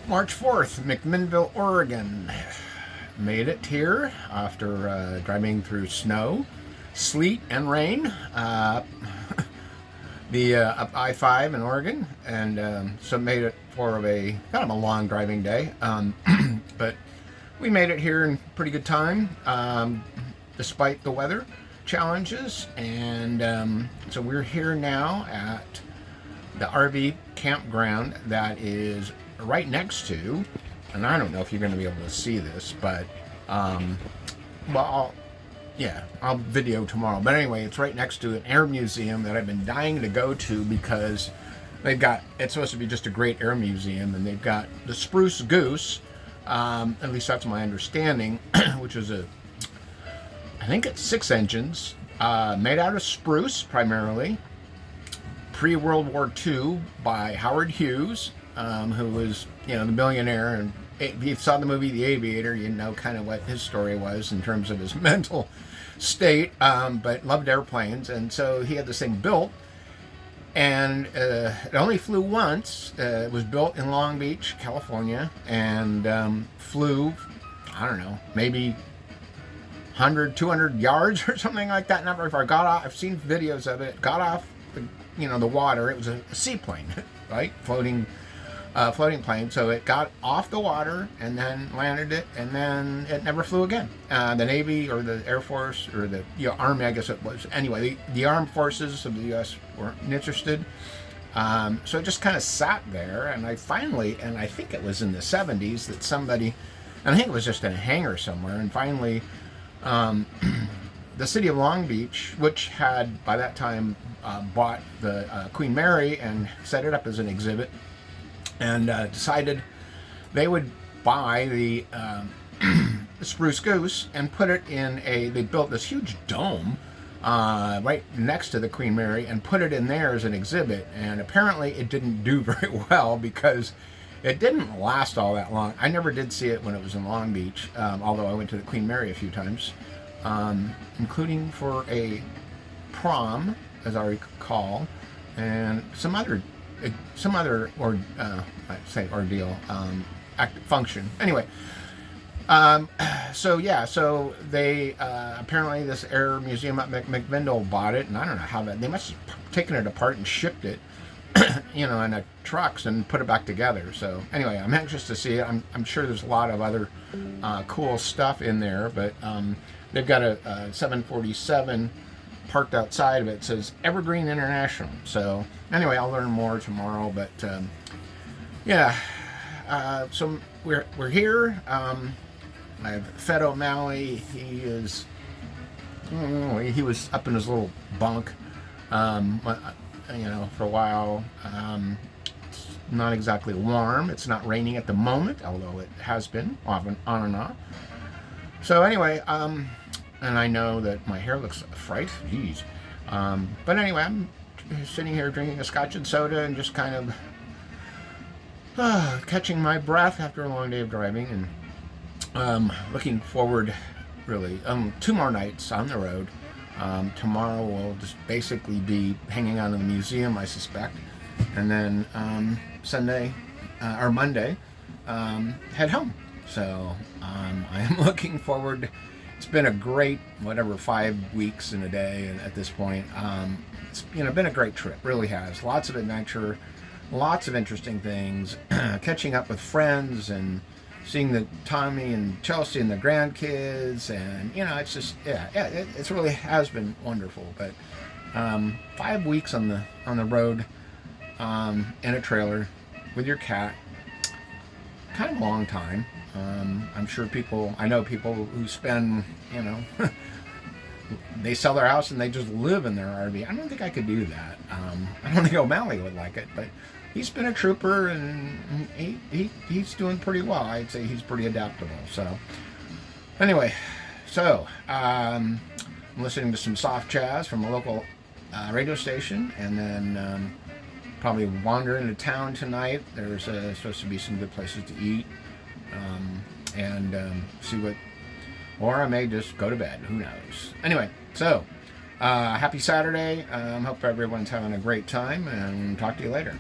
March 4th, McMinnville, Oregon. Made it here after driving through snow, sleet, and rain up I-5 in Oregon, and so made it for a kind of a long driving day. But we made it here in pretty good time, despite the weather challenges. And so we're here now at the RV campground that is right next to, and I don't know if you're going to be able to see this, but well, I'll video tomorrow. But anyway, it's right next to an air museum that I've been dying to go to because it's supposed to be just a great air museum, and they've got the Spruce Goose, at least that's my understanding, which is I think it's 6 engines, made out of spruce primarily, pre-World War II by Howard Hughes, who was, the billionaire. And if you saw the movie The Aviator, you know kind of what his story was in terms of his mental state, but loved airplanes. And so he had this thing built, and it only flew once. It was built in Long Beach, California, and flew, I don't know, maybe 100, 200 yards or something like that. Not very far. Got off. I've seen videos of it. Got off the water. It was a seaplane, right? Floating plane. So it got off the water and then landed it, and then it never flew again. The Navy or the Air Force or the Army, I guess it was. Anyway, the armed forces of the U.S. weren't interested. So it just kind of sat there, and I think it was in the 70s that somebody, and I think it was just in a hangar somewhere, and finally the city of Long Beach, which had by that time bought the Queen Mary and set it up as an exhibit, and decided they would buy the Spruce Goose and put it in they built this huge dome right next to the Queen Mary and put it in there as an exhibit. And apparently it didn't do very well because it didn't last all that long. I never did see it when it was in Long Beach, although I went to the Queen Mary a few times, including for a prom, as I recall, and some other ordeal, function. Anyway, so they apparently this air museum at McMinnville bought it, and I don't know how they must have taken it apart and shipped it, in a trucks and put it back together. So anyway, I'm anxious to see it. I'm sure there's a lot of other cool stuff in there, but they've got a 747 parked outside of it. It says Evergreen International. So anyway, I'll learn more tomorrow. But so we're here. I've fed O'Malley. He was up in his little bunk, for a while. It's not exactly warm. It's not raining at the moment, although it has been off and on and off. So anyway, and I know that my hair looks fright. Geez. But anyway, I'm sitting here drinking a scotch and soda and just kind of catching my breath after a long day of driving, and looking forward, really. 2 more nights on the road. Tomorrow we'll just basically be hanging out in the museum, I suspect. And then Sunday or Monday, head home. So I am looking forward. It's been a great, 5 weeks in a day, and at this point, it's been a great trip. Really has. Lots of adventure, lots of interesting things, catching up with friends, and seeing the Tommy and Chelsea and the grandkids, and it's just it really has been wonderful. But 5 weeks on the road, in a trailer with your cat, kind of a long time. I'm sure I know people who spend, they sell their house and they just live in their RV. I don't think I could do that. I don't think O'Malley would like it, but he's been a trooper, and he's doing pretty well. I'd say he's pretty adaptable. So anyway, I'm listening to some soft jazz from a local radio station, and then probably wander into town tonight. There's supposed to be some good places to eat, and see what, or I may just go to bed. Who knows? Anyway, so happy Saturday. Hope everyone's having a great time, and talk to you later.